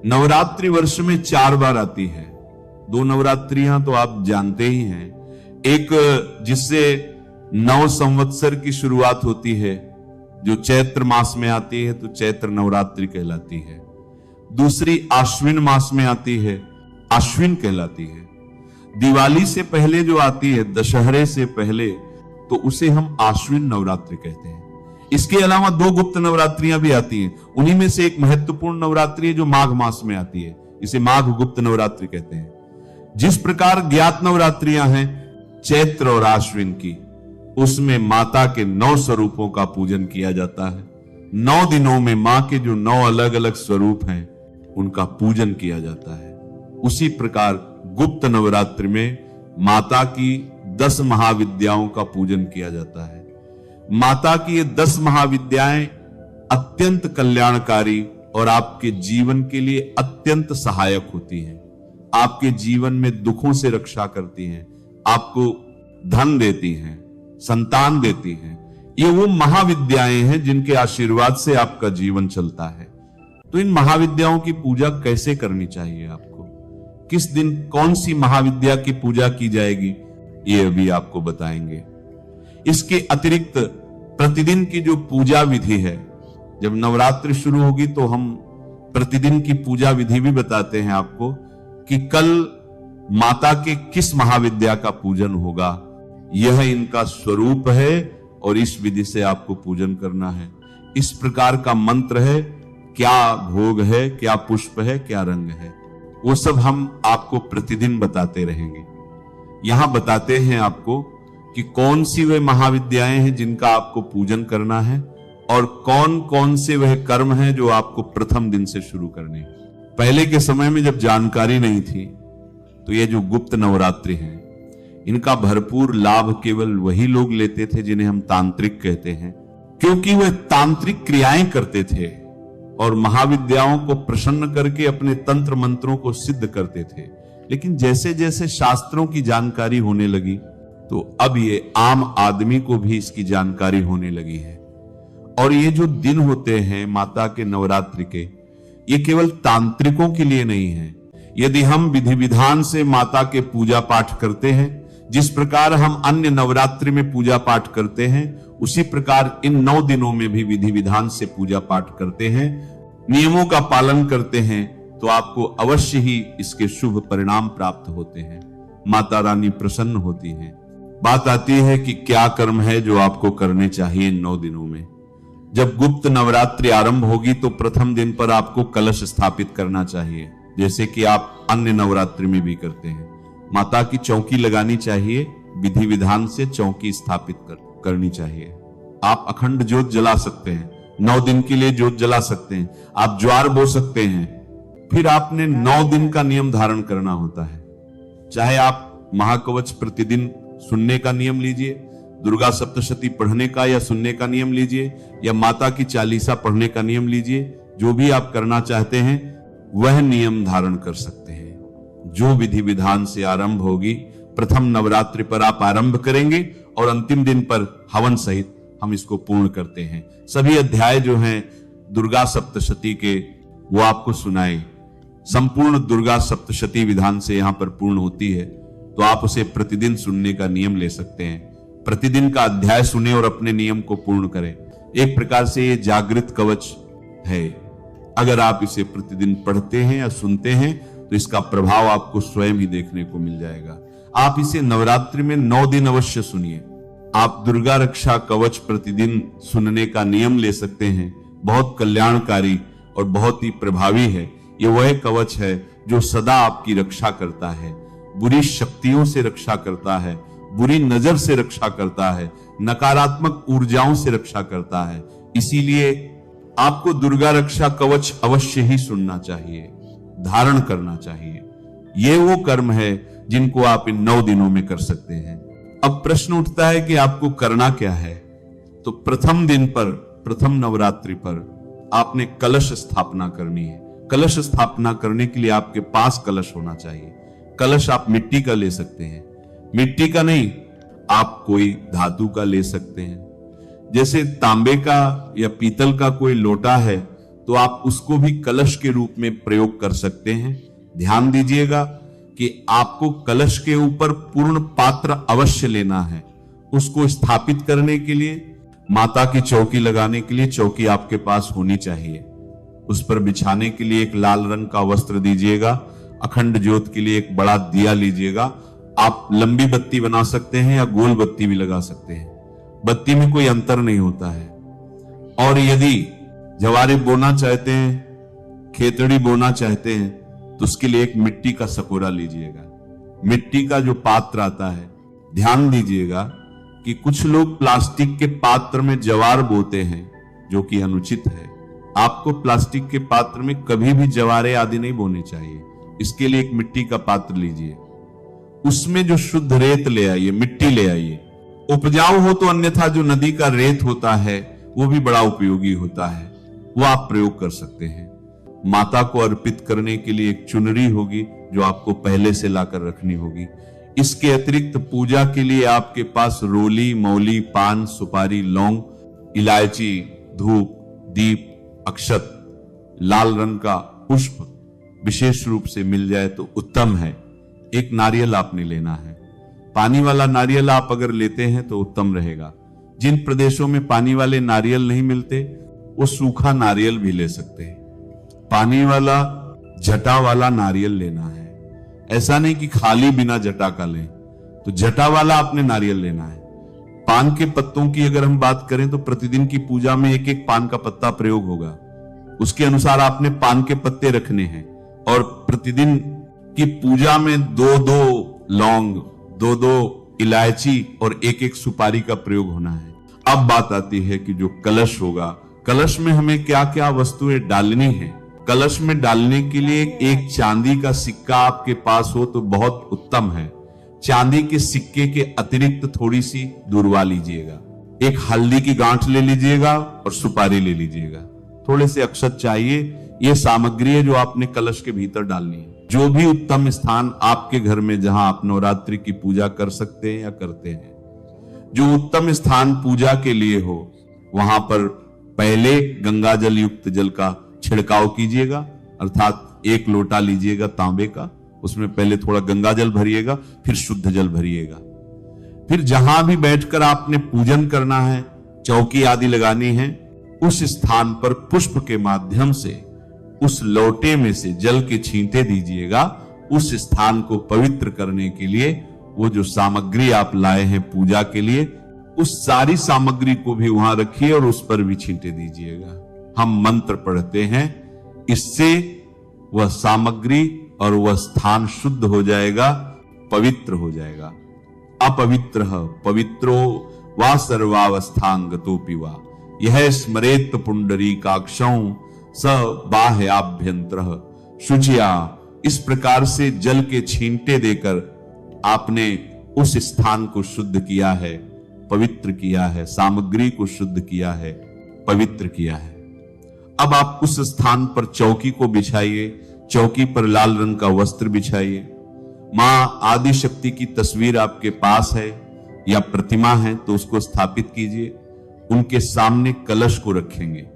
नवरात्रि वर्ष में 4 बार आती है। 2 नवरात्रियां तो आप जानते ही हैं, एक जिससे नव संवत्सर की शुरुआत होती है, जो चैत्र मास में आती है तो चैत्र नवरात्रि कहलाती है। दूसरी आश्विन मास में आती है, आश्विन कहलाती है। दिवाली से पहले जो आती है, दशहरे से पहले, तो उसे हम आश्विन नवरात्रि कहते हैं। इसके अलावा 2 गुप्त नवरात्रियां भी आती हैं। उन्हीं में से एक महत्वपूर्ण नवरात्रि है जो माघ मास में आती है, इसे माघ गुप्त नवरात्रि कहते हैं। जिस प्रकार ज्ञात नवरात्रियां हैं चैत्र और आश्विन की, उसमें माता के 9 स्वरूपों का पूजन किया जाता है। 9 दिनों में मां के जो 9 अलग अलग स्वरूप हैं उनका पूजन किया जाता है। उसी प्रकार गुप्त नवरात्रि में माता की 10 महाविद्याओं का पूजन किया जाता है। माता की ये 10 महाविद्याएं अत्यंत कल्याणकारी और आपके जीवन के लिए अत्यंत सहायक होती हैं। आपके जीवन में दुखों से रक्षा करती हैं, आपको धन देती हैं, संतान देती हैं। ये वो महाविद्याएं हैं जिनके आशीर्वाद से आपका जीवन चलता है। तो इन महाविद्याओं की पूजा कैसे करनी चाहिए आपको, किस दिन कौन सी महाविद्या की पूजा की जाएगी, ये अभी आपको बताएंगे। इसके अतिरिक्त प्रतिदिन की जो पूजा विधि है, जब नवरात्रि शुरू होगी तो हम प्रतिदिन की पूजा विधि भी बताते हैं आपको कि कल माता के किस महाविद्या का पूजन होगा। यह इनका स्वरूप है और इस विधि से आपको पूजन करना है। इस प्रकार का मंत्र है, क्या भोग है, क्या पुष्प है, क्या रंग है, वो सब हम आपको प्रतिदिन बताते रहेंगे। यहां बताते हैं आपको कि कौन सी वे महाविद्याएं हैं जिनका आपको पूजन करना है और कौन कौन से वह कर्म हैं जो आपको प्रथम दिन से शुरू करने हैं। पहले के समय में जब जानकारी नहीं थी तो ये जो गुप्त नवरात्रि हैं, इनका भरपूर लाभ केवल वही लोग लेते थे जिन्हें हम तांत्रिक कहते हैं, क्योंकि वह तांत्रिक क्रियाएं करते थे और महाविद्याओं को प्रसन्न करके अपने तंत्र मंत्रों को सिद्ध करते थे। लेकिन जैसे जैसे शास्त्रों की जानकारी होने लगी तो अब ये आम आदमी को भी इसकी जानकारी होने लगी है। और ये जो दिन होते हैं माता के नवरात्रि के, ये केवल तांत्रिकों के लिए नहीं है। यदि हम विधि विधान से माता के पूजा पाठ करते हैं, जिस प्रकार हम अन्य नवरात्रि में पूजा पाठ करते हैं, उसी प्रकार इन 9 दिनों में भी विधि विधान से पूजा पाठ करते हैं, नियमों का पालन करते हैं, तो आपको अवश्य ही इसके शुभ परिणाम प्राप्त होते हैं। माता रानी प्रसन्न होती हैं। बात आती है कि क्या कर्म है जो आपको करने चाहिए इन 9 दिनों में। जब गुप्त नवरात्रि आरंभ होगी तो प्रथम दिन पर आपको कलश स्थापित करना चाहिए, जैसे कि आप अन्य नवरात्रि में भी करते हैं। माता की चौकी लगानी चाहिए, विधि विधान से चौकी स्थापित करनी चाहिए। आप अखंड ज्योत जला सकते हैं, 9 दिन के लिए ज्योत जला सकते हैं, आप ज्वार बो सकते हैं। फिर आपने 9 दिन का नियम धारण करना होता है। चाहे आप महाकवच प्रतिदिन सुनने का नियम लीजिए, दुर्गा सप्तशती पढ़ने का या सुनने का नियम लीजिए, या माता की चालीसा पढ़ने का नियम लीजिए। जो भी आप करना चाहते हैं वह नियम धारण कर सकते हैं। जो विधि विधान से आरंभ होगी, प्रथम नवरात्रि पर आप आरंभ करेंगे और अंतिम दिन पर हवन सहित हम इसको पूर्ण करते हैं। सभी अध्याय जो हैं दुर्गा सप्तशती के, वो आपको सुनाए। संपूर्ण दुर्गा सप्तशती विधान से यहां पर पूर्ण होती है, तो आप उसे प्रतिदिन सुनने का नियम ले सकते हैं। प्रतिदिन का अध्याय सुने और अपने नियम को पूर्ण करें। एक प्रकार से ये जागृत कवच है। अगर आप इसे प्रतिदिन पढ़ते हैं या सुनते हैं तो इसका प्रभाव आपको स्वयं ही देखने को मिल जाएगा। आप इसे नवरात्रि में 9 दिन अवश्य सुनिए। आप दुर्गा रक्षा कवच प्रतिदिन सुनने का नियम ले सकते हैं। बहुत कल्याणकारी और बहुत ही प्रभावी है। ये वह कवच है जो सदा आपकी रक्षा करता है, बुरी शक्तियों से रक्षा करता है, बुरी नजर से रक्षा करता है, नकारात्मक ऊर्जाओं से रक्षा करता है। इसीलिए आपको दुर्गा रक्षा कवच अवश्य ही सुनना चाहिए, धारण करना चाहिए। ये वो कर्म है जिनको आप इन 9 दिनों में कर सकते हैं। अब प्रश्न उठता है कि आपको करना क्या है। तो प्रथम दिन पर, प्रथम नवरात्रि पर आपने कलश स्थापना करनी है। कलश स्थापना करने के लिए आपके पास कलश होना चाहिए। कलश आप मिट्टी का ले सकते हैं, मिट्टी का नहीं, आप कोई धातु का ले सकते हैं। जैसे तांबे का या पीतल का कोई लोटा है तो तो आप उसको भी कलश के रूप में प्रयोग कर सकते हैं। ध्यान दीजिएगा कि आपको कलश के ऊपर पूर्ण पात्र अवश्य लेना है। उसको स्थापित करने के लिए, माता की चौकी लगाने के लिए चौकी आपके पास होनी चाहिए। उस पर बिछाने के लिए एक लाल रंग का वस्त्र दीजिएगा। अखंड ज्योत के लिए एक बड़ा दिया लीजिएगा। आप लंबी बत्ती बना सकते हैं या गोल बत्ती भी लगा सकते हैं, बत्ती में कोई अंतर नहीं होता है। और यदि जवारे बोना चाहते हैं, खेतड़ी बोना चाहते हैं, तो उसके लिए एक मिट्टी का सकोरा लीजिएगा। मिट्टी का जो पात्र आता है, ध्यान दीजिएगा कि कुछ लोग प्लास्टिक के पात्र में जवार बोते हैं, जो कि अनुचित है। आपको प्लास्टिक के पात्र में कभी भी जवारे आदि नहीं बोने चाहिए। इसके लिए एक मिट्टी का पात्र लीजिए, उसमें जो शुद्ध रेत ले आइए, मिट्टी ले आइए। उपजाऊ हो तो अन्यथा जो नदी का रेत होता है वो भी बड़ा उपयोगी होता है, वो आप प्रयोग कर सकते हैं। माता को अर्पित करने के लिए एक चुनरी होगी जो आपको पहले से लाकर रखनी होगी। इसके अतिरिक्त पूजा के लिए आपके पास रोली, मौली, पान, सुपारी, लौंग, इलायची, धूप, दीप, अक्षत, लाल रंग का पुष्प विशेष रूप से मिल जाए तो उत्तम है। एक नारियल आपने लेना है। पानी वाला नारियल आप अगर लेते हैं तो उत्तम रहेगा। जिन प्रदेशों में पानी वाले नारियल नहीं मिलते, वो सूखा नारियल भी ले सकते हैं। पानी वाला जटा वाला नारियल लेना है। ऐसा नहीं कि खाली बिना जटा का लें, तो जटा वाला आपने नारियल लेना है। पान के पत्तों की अगर हम बात करें तो प्रतिदिन की पूजा में एक एक पान का पत्ता प्रयोग होगा। उसके अनुसार आपने पान के पत्ते रखने हैं और प्रतिदिन की पूजा में 2-2 लौंग, 2-2 इलायची और एक एक सुपारी का प्रयोग होना है। अब बात आती है कि जो कलश होगा, कलश में हमें क्या क्या वस्तुएं डालनी है। कलश में डालने के लिए एक चांदी का सिक्का आपके पास हो तो बहुत उत्तम है। चांदी के सिक्के के अतिरिक्त थोड़ी सी दूर्वा लीजिएगा। एक हल्दी की गांठ ले लीजिएगा और सुपारी ले लीजिएगा। थोड़े से अक्षत चाहिए। ये सामग्री है जो आपने कलश के भीतर डालनी है। जो भी उत्तम स्थान आपके घर में जहां आप नवरात्रि की पूजा कर सकते हैं या करते हैं, जो उत्तम स्थान पूजा के लिए हो, वहां पर पहले गंगा जल युक्त जल का छिड़काव कीजिएगा। अर्थात एक लोटा लीजिएगा तांबे का, उसमें पहले थोड़ा गंगा जल भरिएगा, फिर शुद्ध जल भरिएगा। फिर जहां भी बैठकर आपने पूजन करना है, चौकी आदि लगानी है, उस स्थान पर पुष्प के माध्यम से उस लोटे में से जल के छींटे दीजिएगा। उस स्थान को पवित्र करने के लिए वो जो सामग्री आप लाए हैं पूजा के लिए, उस सारी सामग्री को भी वहां रखिए और उस पर भी छींटे दीजिएगा। हम मंत्र पढ़ते हैं, इससे वह सामग्री और वह स्थान शुद्ध हो जाएगा, पवित्र हो जाएगा। अपवित्र पवित्रो वा सर्वावस्थांगतोपि वा यह स्मरेत पुंडरीकाक्षं स बाह्याभ्यंतर शुचिया। इस प्रकार से जल के छींटे देकर आपने उस स्थान को शुद्ध किया है, पवित्र किया है, सामग्री को शुद्ध किया है, पवित्र किया है। अब आप उस स्थान पर चौकी को बिछाइए। चौकी पर लाल रंग का वस्त्र बिछाइए। मां आदि शक्ति की तस्वीर आपके पास है या प्रतिमा है तो उसको स्थापित कीजिए। उनके सामने कलश को रखेंगे।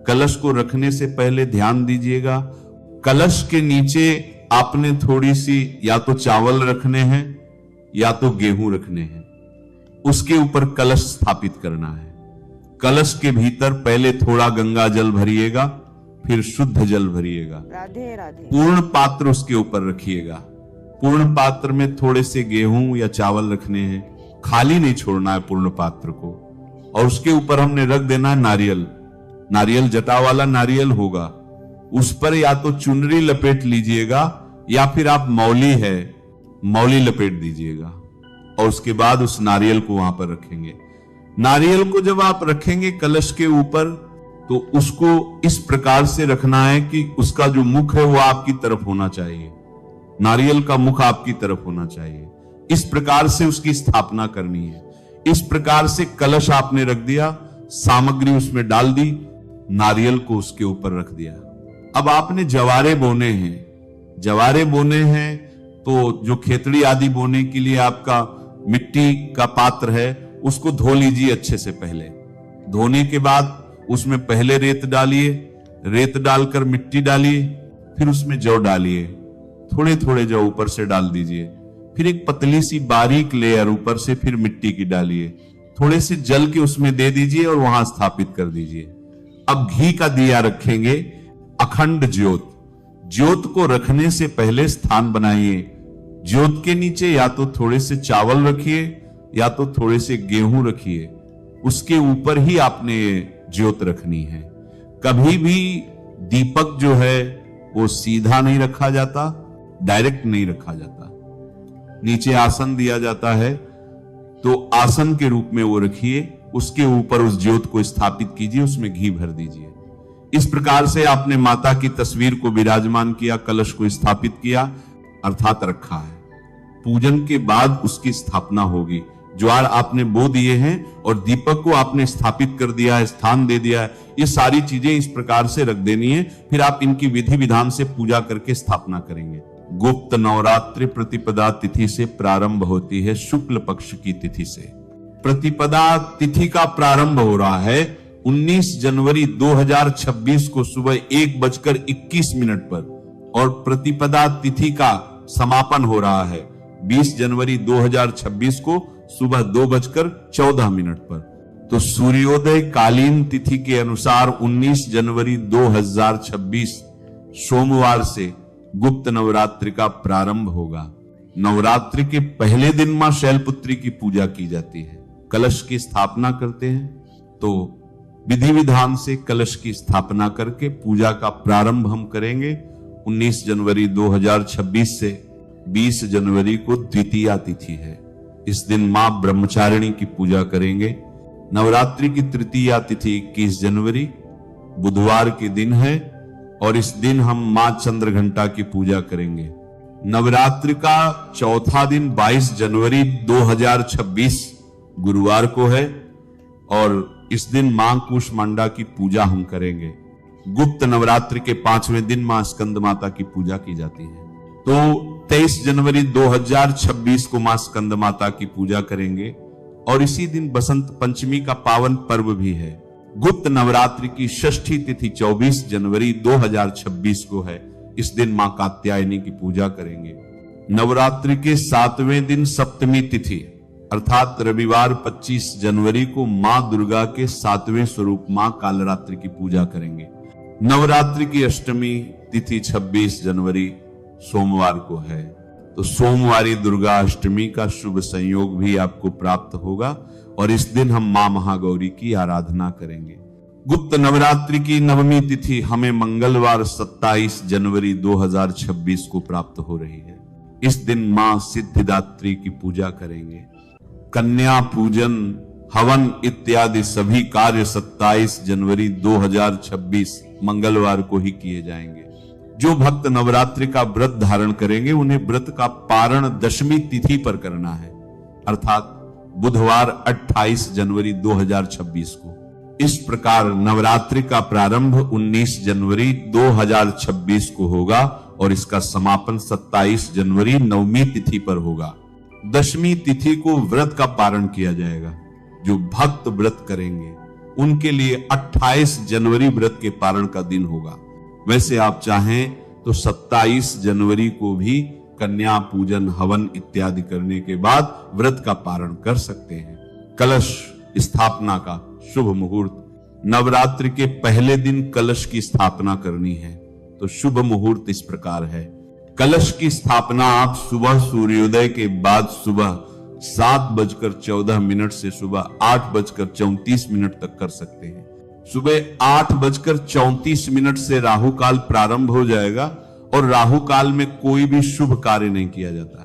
कलश को रखने से पहले ध्यान दीजिएगा, कलश के नीचे आपने थोड़ी सी या तो चावल रखने हैं या तो गेहूं रखने हैं। उसके ऊपर कलश स्थापित करना है। कलश के भीतर पहले थोड़ा गंगा जल भरिएगा, फिर शुद्ध जल भरिएगा। राधे राधे। पूर्ण पात्र उसके ऊपर रखिएगा। पूर्ण पात्र में थोड़े से गेहूं या चावल रखने हैं, खाली नहीं छोड़ना है पूर्ण पात्र को। और उसके ऊपर हमने रख देना है नारियल। नारियल जटा वाला नारियल होगा। उस पर या तो चुनरी लपेट लीजिएगा या फिर आप मौली है, मौली लपेट दीजिएगा। और उसके बाद उस नारियल को वहां पर रखेंगे। नारियल को जब आप रखेंगे कलश के ऊपर, तो उसको इस प्रकार से रखना है कि उसका जो मुख है वो आपकी तरफ होना चाहिए। नारियल का मुख आपकी तरफ होना चाहिए। इस प्रकार से उसकी स्थापना करनी है। इस प्रकार से कलश आपने रख दिया, सामग्री उसमें डाल दी, नारियल को उसके ऊपर रख दिया। अब आपने जवारे बोने हैं। जवारे बोने हैं तो जो खेतड़ी आदि बोने के लिए आपका मिट्टी का पात्र है उसको धो लीजिए अच्छे से। पहले धोने के बाद उसमें पहले रेत डालिए, रेत डालकर मिट्टी डालिए, फिर उसमें जौ डालिए, थोड़े थोड़े जौ ऊपर से डाल दीजिए, फिर एक पतली सी बारीक लेयर ऊपर से फिर मिट्टी की डालिए, थोड़े से जल के उसमें दे दीजिए और वहां स्थापित कर दीजिए। अब घी का दिया रखेंगे, अखंड ज्योत। ज्योत को रखने से पहले स्थान बनाइए। ज्योत के नीचे या तो थोड़े से चावल रखिए या तो थोड़े से गेहूं रखिए, उसके ऊपर ही आपने ज्योत रखनी है। कभी भी दीपक जो है वो सीधा नहीं रखा जाता, डायरेक्ट नहीं रखा जाता। नीचे आसन दिया जाता है तो आसन के रूप में वो रखिए, उसके ऊपर उस ज्योत को स्थापित कीजिए, उसमें घी भर दीजिए। इस प्रकार से आपने माता की तस्वीर को विराजमान किया, कलश को स्थापित किया, अर्थात रखा है। पूजन के बाद उसकी स्थापना होगी। ज्वार आपने बो दिए हैं और दीपक को आपने स्थापित कर दिया है, स्थान दे दिया है। ये सारी चीजें इस प्रकार से रख देनी है। फिर आप इनकी विधि विधान से पूजा करके स्थापना करेंगे। गुप्त नवरात्रि प्रतिपदा तिथि से प्रारंभ होती है, शुक्ल पक्ष की तिथि से। प्रतिपदा तिथि का प्रारंभ हो रहा है 19 जनवरी 2026 को सुबह 1:21 पर और प्रतिपदा तिथि का समापन हो रहा है 20 जनवरी 2026 को सुबह 2:14 पर। तो सूर्योदय कालीन तिथि के अनुसार 19 जनवरी 2026 सोमवार से गुप्त नवरात्रि का प्रारंभ होगा। नवरात्रि के पहले दिन मां शैलपुत्री की पूजा की जाती है, कलश की स्थापना करते हैं। तो विधि विधान से कलश की स्थापना करके पूजा का प्रारंभ हम करेंगे। 19 जनवरी 2026 से 20 जनवरी को द्वितीया तिथि है। इस दिन मां ब्रह्मचारिणी की पूजा करेंगे। नवरात्रि की तृतीया तिथि 21 जनवरी बुधवार के दिन है और इस दिन हम मां चंद्रघंटा की पूजा करेंगे। नवरात्रि का चौथा दिन 22 जनवरी 2026 गुरुवार को है और इस दिन मां कूष्मांडा की पूजा हम करेंगे। गुप्त नवरात्रि के 5वें दिन मां स्कंद माता की पूजा की जाती है। तो 23 जनवरी 2026 को मां स्कंद माता की पूजा करेंगे और इसी दिन बसंत पंचमी का पावन पर्व भी है। गुप्त नवरात्रि की षष्ठी तिथि 24 जनवरी 2026 को है। इस दिन मां कात्यायनी की पूजा करेंगे। नवरात्रि के 7वें दिन सप्तमी तिथि अर्थात रविवार 25 जनवरी को मां दुर्गा के 7वें स्वरूप मां कालरात्रि की पूजा करेंगे। नवरात्रि की अष्टमी तिथि 26 जनवरी सोमवार को है। तो सोमवारी दुर्गा अष्टमी का शुभ संयोग भी आपको प्राप्त होगा और इस दिन हम मां महागौरी की आराधना करेंगे। गुप्त नवरात्रि की नवमी तिथि हमें मंगलवार 27 जनवरी 2026 को प्राप्त हो रही है। इस दिन मां सिद्धिदात्री की पूजा करेंगे। कन्या पूजन, हवन इत्यादि सभी कार्य 27 जनवरी 2026 मंगलवार को ही किए जाएंगे। जो भक्त नवरात्रि का व्रत धारण करेंगे उन्हें व्रत का पारण दशमी तिथि पर करना है, अर्थात बुधवार 28 जनवरी 2026 को। इस प्रकार नवरात्रि का प्रारंभ 19 जनवरी 2026 को होगा और इसका समापन 27 जनवरी नवमी तिथि पर होगा। दशमी तिथि को व्रत का पारण किया जाएगा। जो भक्त व्रत करेंगे उनके लिए 28 जनवरी व्रत के पारण का दिन होगा। वैसे आप चाहें तो 27 जनवरी को भी कन्या पूजन, हवन इत्यादि करने के बाद व्रत का पारण कर सकते हैं। कलश स्थापना का शुभ मुहूर्त, नवरात्रि के पहले दिन कलश की स्थापना करनी है। तो शुभ मुहूर्त इस प्रकार है। कलश की स्थापना आप सुबह सूर्योदय के बाद सुबह 7:14 से सुबह 8:34 तक कर सकते हैं। सुबह 8:34 से राहु काल प्रारंभ हो जाएगा और राहु काल में कोई भी शुभ कार्य नहीं किया जाता।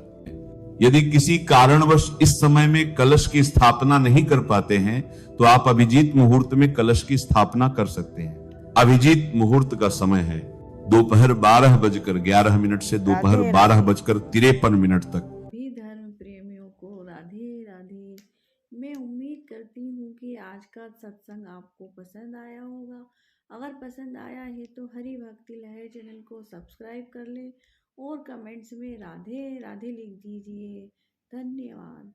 यदि किसी कारणवश इस समय में कलश की स्थापना नहीं कर पाते हैं तो आप अभिजीत मुहूर्त में कलश की स्थापना कर सकते हैं। अभिजीत मुहूर्त का समय है दोपहर 12:11 से दोपहर 12:53 तक। भी धर्म प्रेमियों को राधे राधे। मैं उम्मीद करती हूँ कि आज का सत्संग आपको पसंद आया होगा। अगर पसंद आया है तो हरि भक्ति लहर चैनल को सब्सक्राइब कर लें और कमेंट्स में राधे राधे लिख दीजिए। धन्यवाद।